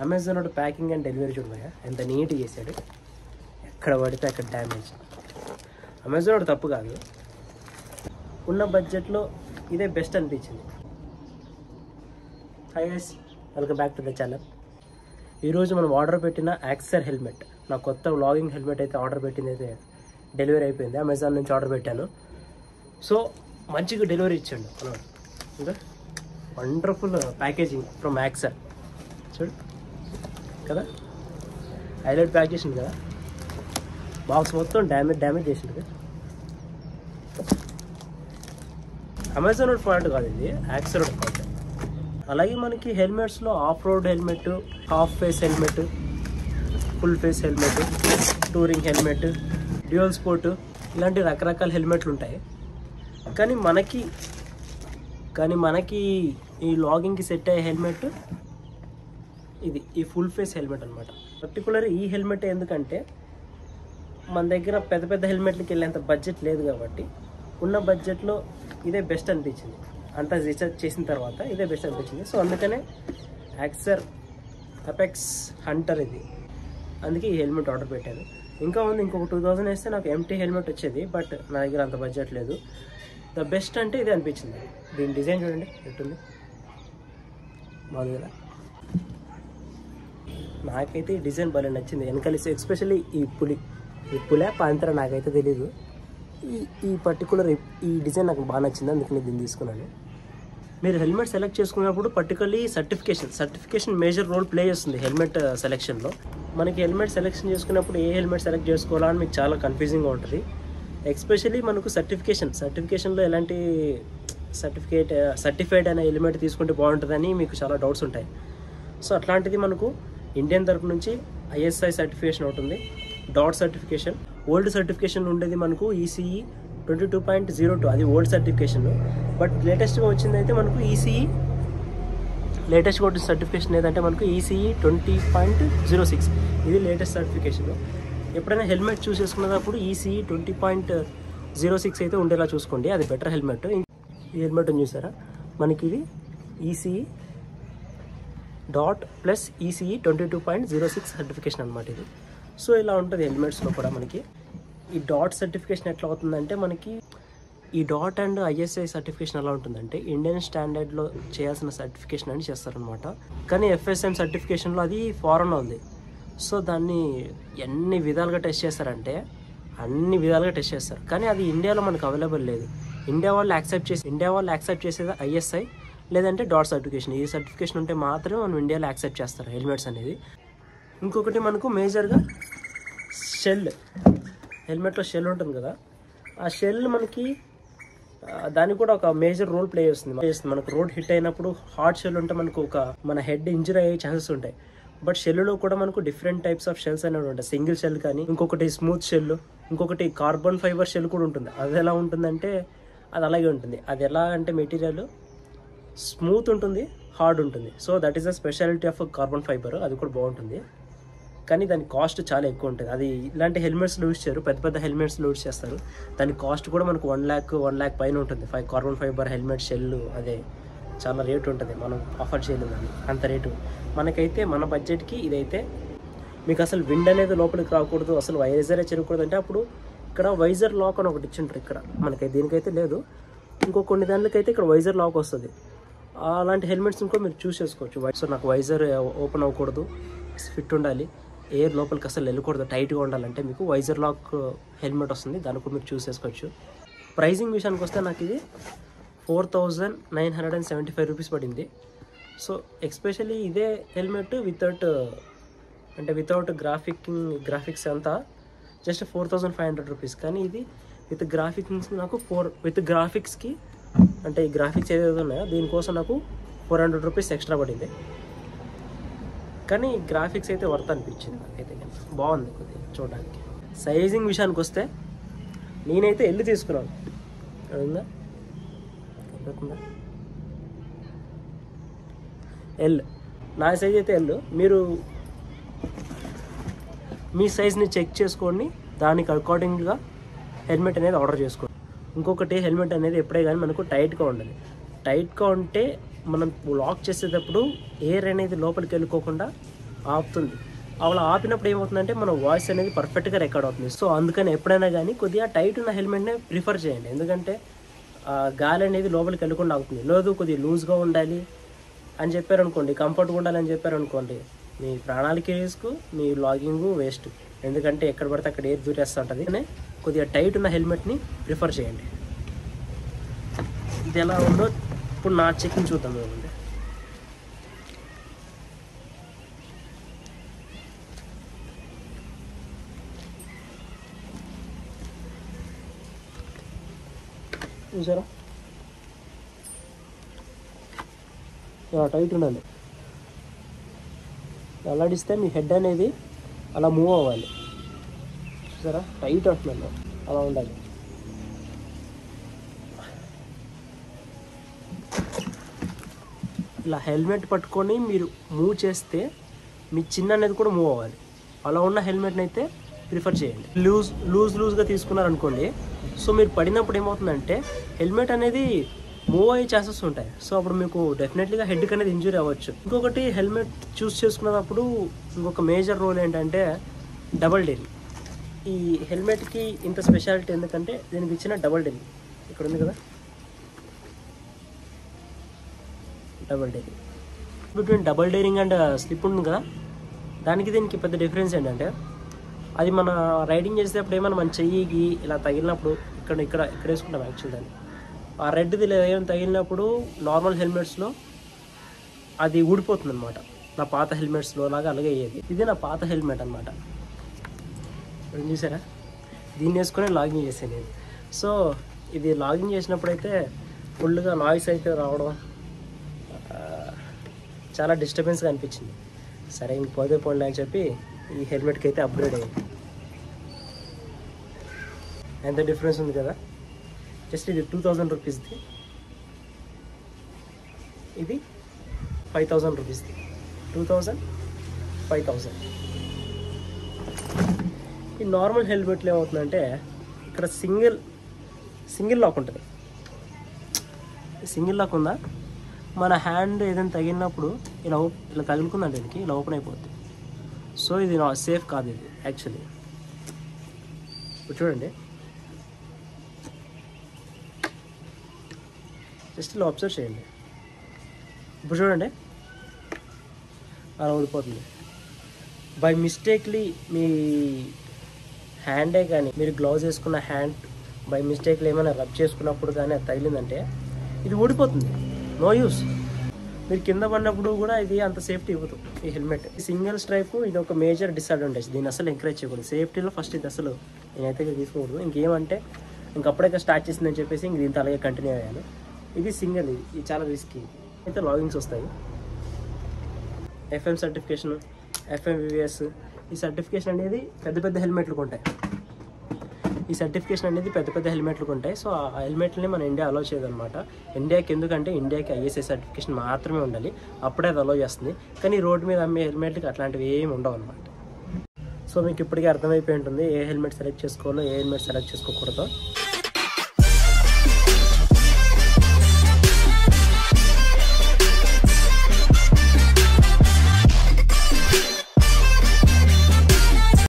Amazon వాడు packing and delivery చూడమయ్యా ఎంత నీట్గా చేశాడు. ఎక్కడ పడితే అక్కడ డ్యామేజ్. అమెజాన్ వాడు తప్పు కాదు, ఉన్న బడ్జెట్లో ఇదే బెస్ట్ అనిపించింది. Hi guys, welcome back to the channel. ఈరోజు మనం ఆర్డర్ పెట్టిన యాక్సర్ హెల్మెట్, నా కొత్త వ్లాగింగ్ హెల్మెట్ అయితే ఆర్డర్ పెట్టింది అయితే డెలివరీ అయిపోయింది. అమెజాన్ నుంచి ఆర్డర్ పెట్టాను. సో మంచిగా డెలివరీ ఇచ్చాడు అన్నమాట. ఇంకా వండర్ఫుల్ ప్యాకేజింగ్ ఫ్రమ్ యాక్సర్ చూడు కదా, హైలైట్ ప్యాక్ చేసింది కదా. బాక్స్ మొత్తం డ్యామేజ్ చేసింది కదా. అమెజాన్ ప్రోడక్ట్ కాదు ఇది, యాక్సర్ ప్రోడక్ట్. అలాగే మనకి హెల్మెట్స్లో off road helmet, half face helmet, full face helmet, touring helmet, dual sport, ఇలాంటి రకరకాల హెల్మెట్లు ఉంటాయి. కానీ మనకి ఈ లాగింగ్కి సెట్ అయ్యే హెల్మెట్ ఇది, ఈ ఫుల్ ఫేస్ హెల్మెట్ అనమాట. పర్టికులర్ ఈ హెల్మెట్ ఎందుకంటే మన దగ్గర పెద్ద పెద్ద హెల్మెట్లకి వెళ్ళేంత బడ్జెట్ లేదు కాబట్టి ఉన్న బడ్జెట్లో ఇదే బెస్ట్ అనిపించింది. అంతా రీసెర్చ్ చేసిన తర్వాత ఇదే బెస్ట్ అనిపించింది. సో అందుకనే యాక్సర్ అపెక్స్ హంటర్ ఇది, అందుకే ఈ హెల్మెట్ ఆర్డర్ పెట్టాను. ఇంకా ఉంది, ఇంకొక 2000 వేస్తే నాకు ఎంటీ హెల్మెట్ వచ్చేది, బట్ నా దగ్గర అంత బడ్జెట్ లేదు. ద బెస్ట్ అంటే ఇదే అనిపించింది. దీని డిజైన్ చూడండి ఎట్టుంది, బాగుంది కదా. నాకైతే ఈ డిజైన్ భలే నచ్చింది. వెనకాల ఎస్పెషల్లీ ఈ పులే పాంతర నాకైతే తెలీదు. ఈ పర్టికులర్ ఈ డిజైన్ నాకు బాగా నచ్చింది, అందుకని దీన్ని తీసుకున్నాను. మీరు హెల్మెట్ సెలెక్ట్ చేసుకున్నప్పుడు particularly certification major role play చేస్తుంది హెల్మెట్ సెలెక్షన్లో. మనకి హెల్మెట్ సెలెక్షన్ చేసుకున్నప్పుడు ఏ హెల్మెట్ సెలెక్ట్ చేసుకోవాలా అని మీకు చాలా కన్ఫ్యూజింగ్గా ఉంటుంది. ఎస్పెషల్లీ మనకు సర్టిఫికేషన్లో ఎలాంటి సర్టిఫైడ్ అనే హెల్మెట్ తీసుకుంటే బాగుంటుందని మీకు చాలా డౌట్స్ ఉంటాయి. సో అట్లాంటిది మనకు ఇండియన్ తరపు నుంచి ISI సర్టిఫికేషన్ ఉంటుంది, డాట్ సర్టిఫికేషన్. ఓల్డ్ సర్టిఫికేషన్ ఉండేది మనకు ECE 22.02, అది ఓల్డ్ సర్టిఫికేషన్. బట్ లేటెస్ట్గా వచ్చింది అయితే మనకు లేటెస్ట్గా వచ్చిన సర్టిఫికేషన్ ఏదంటే మనకు ECE 20.06, ఇది లేటెస్ట్ సర్టిఫికేషన్. ఎప్పుడైనా హెల్మెట్ చూస్ చేసుకున్నప్పుడు ECE 20.06 అయితే ఉండేలా చూసుకోండి, అది బెటర్ హెల్మెట్. ఈ హెల్మెట్ చూసారా, మనకి ఇది ECE dot plus ECE 22.06 certification అనమాట ఇది. సో ఇలా ఉంటుంది హెల్మెట్స్లో కూడా. మనకి ఈ డాట్ సర్టిఫికేషన్ ఎట్లా అవుతుందంటే, మనకి ఈ డాట్ అండ్ ISI సర్టిఫికేషన్ ఎలా ఉంటుందంటే ఇండియన్ స్టాండర్డ్లో చేయాల్సిన సర్టిఫికేషన్ అని చేస్తారనమాట. కానీ FSM సర్టిఫికేషన్లో అది ఫారెన్లో ఉంది. సో దాన్ని ఎన్ని విధాలుగా టెస్ట్ చేస్తారంటే అన్ని విధాలుగా టెస్ట్ చేస్తారు, కానీ అది ఇండియాలో మనకు అవైలబుల్ లేదు. ఇండియా వాళ్ళు యాక్సెప్ట్ చేసేది ISI లేదంటే డాట్ సర్టిఫికేషన్. ఈ సర్టిఫికేషన్ ఉంటే మాత్రమే మనం ఇండియాలో యాక్సెప్ట్ చేస్తారు హెల్మెట్స్ అనేది. ఇంకొకటి మనకు మేజర్గా హెల్మెట్లో షెల్ ఉంటుంది కదా, ఆ షెల్ మనకి దానికి కూడా ఒక మేజర్ రోల్ ప్లే చేస్తుంది. మనకు రోడ్ హిట్ అయినప్పుడు హార్డ్ షెల్ ఉంటే మనకు మన హెడ్ ఇంజరీ అయ్యే ఛాన్సెస్ ఉంటాయి. బట్ షెల్లో కూడా మనకు డిఫరెంట్ టైప్స్ ఆఫ్ షెల్స్ అనేవి ఉంటాయి. సింగిల్ షెల్ కానీ, ఇంకొకటి స్మూత్ షెల్, ఇంకొకటి కార్బన్ ఫైబర్ షెల్ కూడా ఉంటుంది. అది ఎలా ఉంటుందంటే అది అలాగే ఉంటుంది. అది ఎలా అంటే మెటీరియల్ స్మూత్ ఉంటుంది, హార్డ్ ఉంటుంది. So that is the speciality of carbon fibre. అది కూడా బాగుంటుంది, కానీ దాని కాస్ట్ చాలా ఎక్కువ ఉంటుంది. అది ఇలాంటి హెల్మెట్స్లో యూజ్ చేయరు, పెద్ద పెద్ద హెల్మెట్స్లో యూజ్ చేస్తారు. దాని కాస్ట్ కూడా మనకు 1 lakh పైన ఉంటుంది. కార్బన్ ఫైబర్ హెల్మెట్ షెల్ అదే చాలా రేటు ఉంటుంది, మనం ఆఫర్ చేయలేము దాన్ని అంత రేటు. మనకైతే మన బడ్జెట్కి ఇదైతే మీకు అసలు విండ్ అనేది లోపలికి రాకూడదు, అసలు వైజరే చెరగకూడదు అంటే అప్పుడు ఇక్కడ వైజర్ లాక్ అని ఒకటి ఇచ్చింటారు. ఇక్కడ మనకైతే దీనికైతే లేదు, ఇంకో కొన్ని దానికైతే ఇక్కడ వైజర్ లాక్ వస్తుంది. అలాంటి హెల్మెట్స్ని కూడా మీరు చూస్ చేసుకోవచ్చు. సో నాకు వైజర్ ఓపెన్ అవ్వకూడదు, ఫిట్ ఉండాలి, ఎయిర్ లోపలికి అసలు వెళ్ళకూడదు, టైట్గా ఉండాలంటే మీకు వైజర్ లాక్ హెల్మెట్ వస్తుంది, దాన్ని కూడా మీరు చూస్ చేసుకోవచ్చు. ప్రైజింగ్ విషయానికి వస్తే నాకు ఇది 4975 రూపీస్ పడింది. సో ఎస్పెషల్లీ ఇదే హెల్మెట్ వితౌట్ గ్రాఫిక్స్ అంతా జస్ట్ 4500 రూపీస్. కానీ ఇది విత్ గ్రాఫిక్స్ నాకు విత్ గ్రాఫిక్స్కి అంటే ఈ గ్రాఫిక్స్ ఏదైతే ఉన్నాయో దీనికోసం నాకు 400 రూపీస్ ఎక్స్ట్రా పడింది. కానీ గ్రాఫిక్స్ అయితే వర్త్ అనిపించింది నాకైతే, బాగుంది కొద్దిగా చూడడానికి. సైజింగ్ విషయానికి వస్తే నేనైతే ఎల్లు తీసుకున్నాను, అయిందా ఎల్, నా సైజ్ అయితే ఎల్. మీరు మీ సైజ్ని చెక్ చేసుకొని దానికి అకార్డింగ్గా హెల్మెట్ అనేది ఆర్డర్ చేసుకోండి. ఇంకొకటి హెల్మెట్ అనేది ఎప్పుడే కానీ మనకు టైట్గా ఉండాలి. టైట్గా ఉంటే మనం లాక్ చేసేటప్పుడు ఎయిర్ అనేది లోపలికి వెళ్ళిపోకుండా ఆపుతుంది. అలా ఆపినప్పుడు ఏమవుతుందంటే మన వాయిస్ అనేది పర్ఫెక్ట్గా రికార్డ్ అవుతుంది. సో అందుకని ఎప్పుడైనా కానీ కొద్దిగా టైట్ ఉన్న హెల్మెట్నే ప్రిఫర్ చేయండి. ఎందుకంటే గాలి అనేది లోపలికి వెళ్ళకుండా ఆగుతుంది. లేదు కొద్దిగా లూజ్గా ఉండాలి అని చెప్పారనుకోండి, కంఫర్ట్గా ఉండాలని చెప్పారనుకోండి, మీ ప్రాణాలకి రిస్క్, మీ లాగింగ్ వేస్ట్. ఎందుకంటే ఎక్కడ పడితే అక్కడ ఎయిర్ దూరేస్తూ ఉంటుంది. కొద్దిగా టైట్ ఉన్న హెల్మెట్ని ప్రిఫర్ చేయండి. ఇది ఎలా ఉందో ఇప్పుడు నా చెక్కింగ్ చూద్దాం. ఏమండి చూసారా, టైట్ ఉండాలి. అల్లాడిస్తే మీ హెడ్ అనేది అలా మూవ్ అవ్వాలి. చూసారా టైట్ అంటున్నాను, అలా ఉండాలి. ఇలా హెల్మెట్ పట్టుకొని మీరు మూవ్ చేస్తే మీ చిన్న అనేది కూడా మూవ్ అవ్వాలి. అలా ఉన్న హెల్మెట్ని అయితే ప్రిఫర్ చేయండి. లూజ్గా తీసుకున్నారనుకోండి, సో మీరు పడినప్పుడు ఏమవుతుందంటే హెల్మెట్ అనేది మూవ్ అయ్యే ఛాన్సెస్ ఉంటాయి. సో అప్పుడు మీకు డెఫినెట్లీగా హెడ్కి అనేది ఇంజురీ అవ్వచ్చు. ఇంకొకటి హెల్మెట్ చూస్ చేసుకున్నప్పుడు ఇంకొక మేజర్ రోల్ ఏంటంటే డబల్ డేరింగ్. ఈ హెల్మెట్కి ఇంత స్పెషాలిటీ ఎందుకంటే దీనికి ఇచ్చిన డబల్ డేరింగ్ ఇక్కడ ఉంది కదా, double daring. Between double daring and slip ఉంది కదా, దానికి దీనికి పెద్ద డిఫరెన్స్ ఏంటంటే అది మన రైడింగ్ చేసేటప్పుడు ఏమైనా మన చెయ్యికి ఇలా తగిలినప్పుడు ఇక్కడ వేసుకుంటాం యాక్చువల్ దాన్ని. ఆ రెడ్ది ఏమైనా తగిలినప్పుడు నార్మల్ హెల్మెట్స్లో అది ఊడిపోతుంది అనమాట. నా పాత హెల్మెట్స్లో లాగా అలాగే అయ్యేది. ఇది నా పాత హెల్మెట్ అనమాట. చూసారా, దీన్ని వేసుకొని లాగింగ్ చేసాను నేను. సో ఇది లాగింగ్ చేసినప్పుడు అయితే ఫుల్గా నాయిస్ అయితే రావడం, చాలా డిస్టర్బెన్స్గా అనిపించింది. సరే ఇంక పోలే అని చెప్పి ఈ హెల్మెట్కి అయితే అప్గ్రేడ్ అయ్యింది. ఎంత డిఫరెన్స్ ఉంది కదా. జస్ట్ ఇది 2000 రూపీస్ది, ఇది 5000 రూపీస్ది. 2000, 5000. ఈ నార్మల్ హెల్మెట్లో ఏమవుతుందంటే ఇక్కడ సింగిల్ లాక్ ఉంటుంది. సింగిల్ లాక్ ఉందా, మన హ్యాండ్ ఏదైనా తగిలినప్పుడు ఇలా తగులుకుందంటే దీనికి ఇలా ఓపెన్ అయిపోద్ది. సో ఇది సేఫ్ కాదు ఇది యాక్చువల్లీ. ఇప్పుడు చూడండి, జస్ట్ ఇలా అబ్జర్వ్ చేయండి. ఇప్పుడు చూడండి అలా ఊడిపోతుంది. బై మిస్టేక్లీ మీ హ్యాండే కానీ, మీరు గ్లౌజ్ వేసుకున్న హ్యాండ్ బై మిస్టేక్లీ ఏమైనా రబ్ చేసుకున్నప్పుడు కానీ అది తగిలిందంటే ఇది ఊడిపోతుంది. No use. మీరు కింద పడినప్పుడు కూడా ఇది అంత సేఫ్టీ ఇవ్వదు ఈ హెల్మెట్. ఈ సింగిల్ స్ట్రైప్ ఇది ఒక మేజర్ డిసడ్వాంటేజ్. దీన్ని అసలు ఎంకరేజ్ చేయకూడదు. సేఫ్టీలో ఫస్ట్ ఇది అసలు నేనైతే తీసుకోకూడదు. ఇంకేమంటే ఇంకప్పుడే స్టార్ట్ చేసిందని చెప్పేసి ఇంక దీంతో అలాగే కంటిన్యూ అయ్యాను. ఇది సింగిల్, ఇది చాలా రిస్కీ. అయితే లాగింగ్స్ వస్తాయి. FM certification, FMVVS. ఈ సర్టిఫికేషన్ అనేది పెద్ద హెల్మెట్లకు ఉంటాయి. ఈ సర్టిఫికేషన్ అనేది పెద్ద హెల్మెట్లకు ఉంటాయి. సో ఆ హెల్మెట్లని మన ఇండియా అలో చేయదన్నమాట. ఇండియాకి ఎందుకంటే ఇండియాకి ISI సర్టిఫికేషన్ మాత్రమే ఉండాలి, అప్పుడే అది అలో చేస్తుంది. కానీ రోడ్డు మీద అమ్మే హెల్మెట్లకి అట్లాంటివి ఏమి ఉండవు అనమాట. సో మీకు ఇప్పటికే అర్థమైపోయి ఉంటుంది ఏ హెల్మెట్ సెలెక్ట్ చేసుకోవాలో, ఏ హెల్మెట్ సెలెక్ట్ చేసుకోకూడదో.